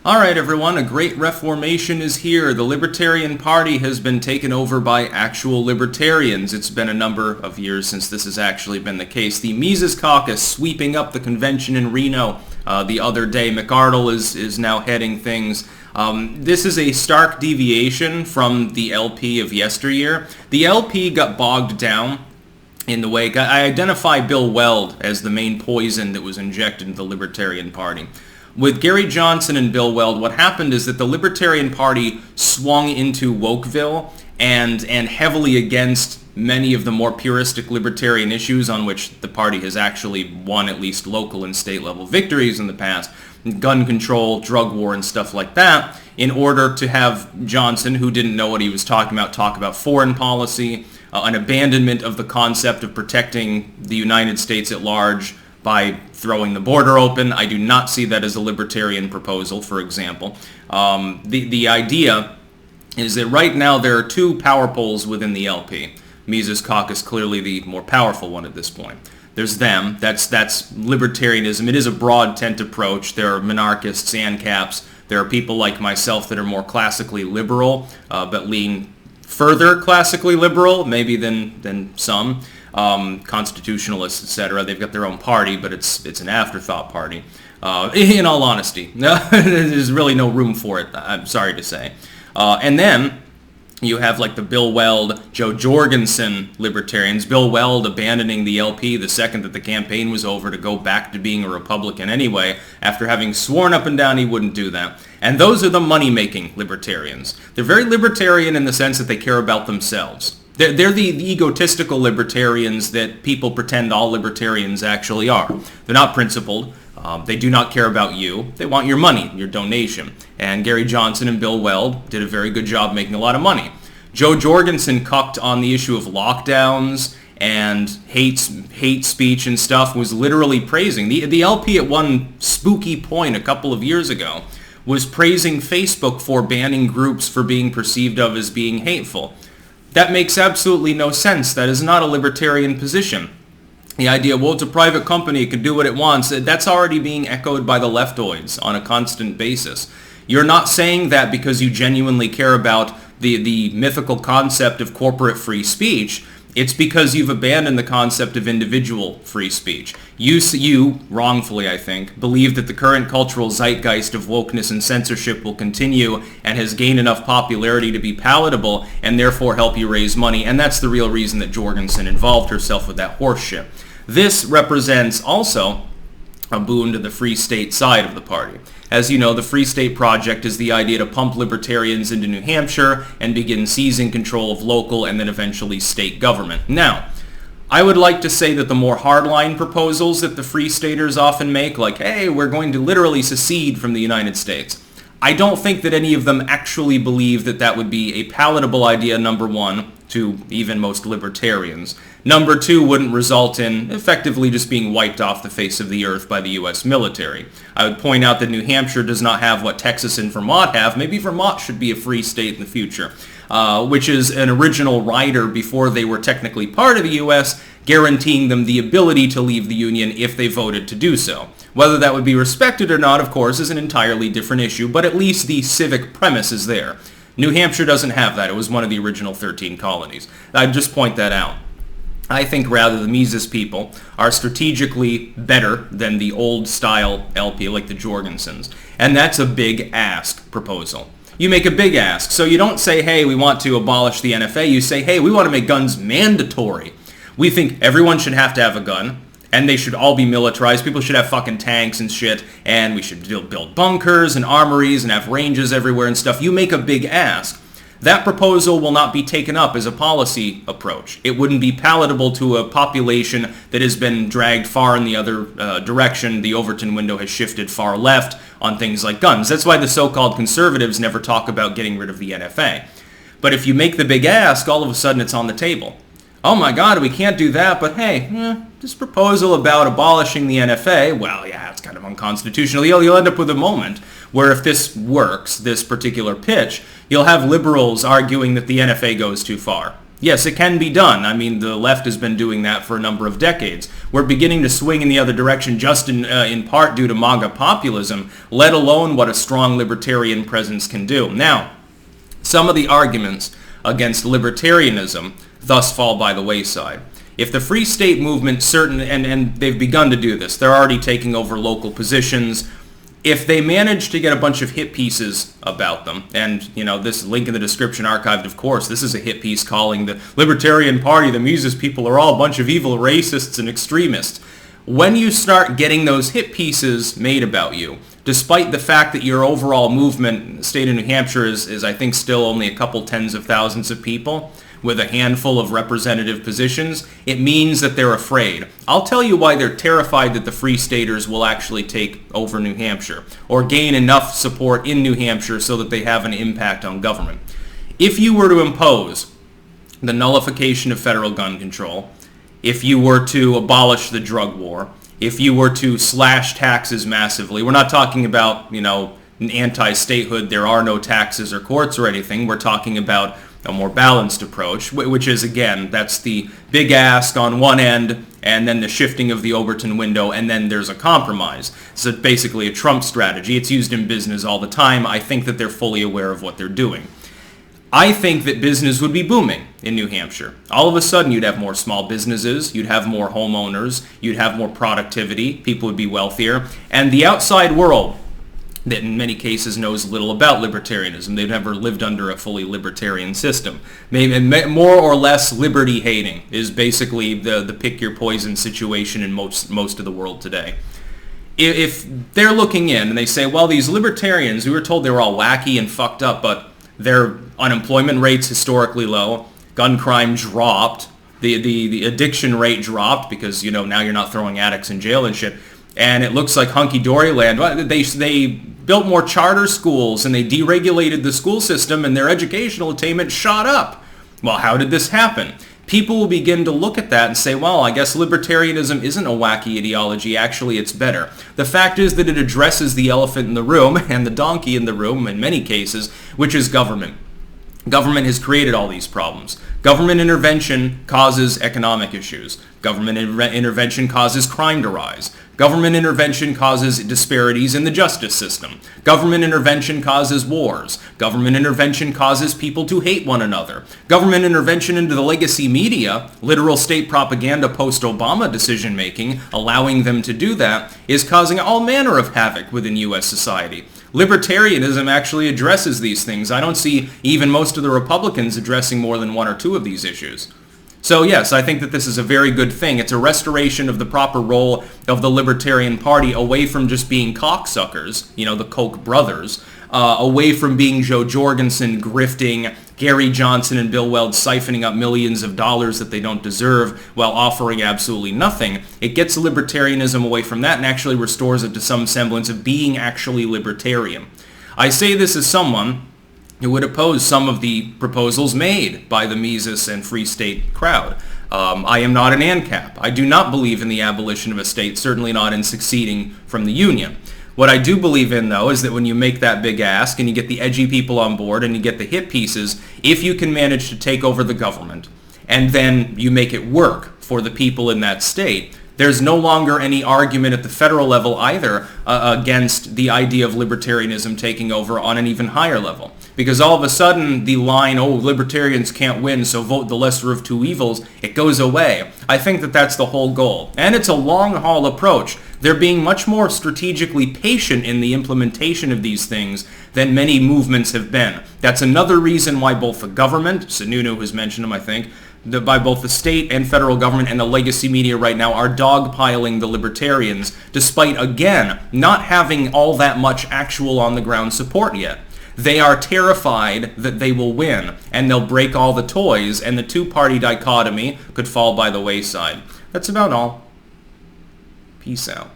Alright everyone, a great reformation is here. The Libertarian Party has been taken over by actual libertarians. It's been a number of years since this has actually been the case. The Mises Caucus sweeping up the convention in Reno the other day. McArdle is now heading things. This is a stark deviation from the LP of yesteryear. The LP got bogged down in the wake. I identify Bill Weld as the main poison that was injected into the Libertarian Party. With Gary Johnson and Bill Weld, what happened is that the Libertarian Party swung into Wokeville and heavily against many of the more puristic libertarian issues on which the party has actually won at least local and state level victories in the past. Gun control, drug war, and stuff like that, in order to have Johnson, who didn't know what he was talking about, talk about foreign policy, an abandonment of the concept of protecting the United States at large by throwing the border open. I do not see that as a libertarian proposal, for example. The idea is that right now there are two power poles within the LP. Mises Caucus clearly the more powerful one at this point. There's them. That's libertarianism. It is a broad tent approach. There are monarchists, ANCAPs. There are people like myself that are more classically liberal, but lean further classically liberal, maybe than some. Constitutionalists, etc. They've got their own party, but it's an afterthought party. In all honesty, there's really no room for it, I'm sorry to say. And then you have like the Bill Weld, Joe Jorgensen libertarians. Bill Weld abandoning the LP the second that the campaign was over to go back to being a Republican anyway, after having sworn up and down he wouldn't do that. And those are the money-making libertarians. They're very libertarian in the sense that they care about themselves. They're the egotistical libertarians that people pretend all libertarians actually are. They're not principled. They do not care about you. They want your money, your donation. And Gary Johnson and Bill Weld did a very good job making a lot of money. Joe Jorgensen cucked on the issue of lockdowns and hate speech and stuff, was literally praising. The LP at one spooky point a couple of years ago was praising Facebook for banning groups for being perceived of as being hateful. That makes absolutely no sense. That is not a libertarian position. The idea, well, it's a private company, it can do what it wants, that's already being echoed by the leftoids on a constant basis. You're not saying that because you genuinely care about the mythical concept of corporate free speech. It's because you've abandoned the concept of individual free speech. You, wrongfully I think, believe that the current cultural zeitgeist of wokeness and censorship will continue and has gained enough popularity to be palatable and therefore help you raise money, and that's the real reason that Jorgensen involved herself with that horse shit. This represents also a boon to the Free State side of the party. As you know, the Free State Project is the idea to pump libertarians into New Hampshire and begin seizing control of local and then eventually state government. Now, I would like to say that the more hardline proposals that the Free Staters often make, like, hey, we're going to literally secede from the United States, I don't think that any of them actually believe that that would be a palatable idea, number one, to even most libertarians. Number two, wouldn't result in effectively just being wiped off the face of the earth by the U.S. military. I would point out that New Hampshire does not have what Texas and Vermont have. Maybe Vermont should be a free state in the future, which is an original rider before they were technically part of the U.S., guaranteeing them the ability to leave the Union if they voted to do so. Whether that would be respected or not, of course, is an entirely different issue, but at least the civic premise is there. New Hampshire doesn't have that. It was one of the original 13 colonies. I'd just point that out. I think rather the Mises people are strategically better than the old-style LP like the Jorgensens. And that's a big ask proposal. You make a big ask. So you don't say, hey, we want to abolish the NFA. You say, hey, we want to make guns mandatory. We think everyone should have to have a gun, and they should all be militarized. People should have fucking tanks and shit, and we should build bunkers and armories and have ranges everywhere and stuff. You make a big ask. That proposal will not be taken up as a policy approach. It wouldn't be palatable to a population that has been dragged far in the other direction. The Overton window has shifted far left on things like guns. That's why the so-called conservatives never talk about getting rid of the NFA. But if you make the big ask, all of a sudden it's on the table. Oh my God, we can't do that, but hey, this proposal about abolishing the NFA, well, yeah, it's kind of unconstitutional. You'll end up with a moment where if this works, this particular pitch, you'll have liberals arguing that the NFA goes too far. Yes, it can be done. I mean, the left has been doing that for a number of decades. We're beginning to swing in the other direction just in part due to MAGA populism, let alone what a strong libertarian presence can do. Now, some of the arguments against libertarianism thus fall by the wayside. If the Free State movement, and they've begun to do this, they're already taking over local positions. If they manage to get a bunch of hit pieces about them, and, this link in the description archived, of course, this is a hit piece calling the Libertarian Party, the Mises people, are all a bunch of evil racists and extremists. When you start getting those hit pieces made about you, despite the fact that your overall movement, the state of New Hampshire, is I think still only a couple tens of thousands of people, with a handful of representative positions, it means that they're afraid. I'll tell you why they're terrified that the Free Staters will actually take over New Hampshire, or gain enough support in New Hampshire so that they have an impact on government. If you were to impose the nullification of federal gun control, if you were to abolish the drug war, if you were to slash taxes massively, we're not talking about, an anti-statehood, there are no taxes or courts or anything, we're talking about a more balanced approach, which is, again, that's the big ask on one end, and then the shifting of the Overton window, and then there's a compromise. So basically a Trump strategy. It's used in business all the time. I think that they're fully aware of what they're doing. I think that business would be booming in New Hampshire. All of a sudden, you'd have more small businesses, you'd have more homeowners, you'd have more productivity, people would be wealthier, and the outside world, that in many cases knows little about libertarianism. They've never lived under a fully libertarian system. Maybe more or less liberty-hating is basically the pick-your-poison situation in most of the world today. If they're looking in and they say, well, these libertarians, we were told they were all wacky and fucked up, but their unemployment rate's historically low, gun crime dropped, the addiction rate dropped because, now you're not throwing addicts in jail and shit, and it looks like hunky-dory land. Well, they built more charter schools and they deregulated the school system and their educational attainment shot up. Well, how did this happen? People will begin to look at that and say, well, I guess libertarianism isn't a wacky ideology. Actually, it's better. The fact is that it addresses the elephant in the room and the donkey in the room in many cases, which is government. Government has created all these problems. Government intervention causes economic issues. Government intervention causes crime to rise. Government intervention causes disparities in the justice system. Government intervention causes wars. Government intervention causes people to hate one another. Government intervention into the legacy media, literal state propaganda post-Obama decision-making, allowing them to do that, is causing all manner of havoc within U.S. society. Libertarianism actually addresses these things. I don't see even most of the Republicans addressing more than one or two of these issues. So yes, I think that this is a very good thing. It's a restoration of the proper role of the Libertarian Party away from just being cocksuckers, the Koch brothers, away from being Joe Jorgensen grifting, Gary Johnson and Bill Weld siphoning up millions of dollars that they don't deserve while offering absolutely nothing. It gets libertarianism away from that and actually restores it to some semblance of being actually libertarian. I say this as someone who would oppose some of the proposals made by the Mises and Free State crowd. I am not an ANCAP. I do not believe in the abolition of a state, certainly not in seceding from the Union. What I do believe in, though, is that when you make that big ask and you get the edgy people on board and you get the hit pieces, if you can manage to take over the government and then you make it work for the people in that state, there's no longer any argument at the federal level either against the idea of libertarianism taking over on an even higher level. Because all of a sudden the line, oh, libertarians can't win, so vote the lesser of two evils, it goes away. I think that that's the whole goal. And it's a long-haul approach. They're being much more strategically patient in the implementation of these things than many movements have been. That's another reason why both the government, Sununu has mentioned them, I think, by both the state and federal government and the legacy media right now are dogpiling the libertarians, despite, again, not having all that much actual on-the-ground support yet. They are terrified that they will win, and they'll break all the toys, and the two-party dichotomy could fall by the wayside. That's about all. Peace out.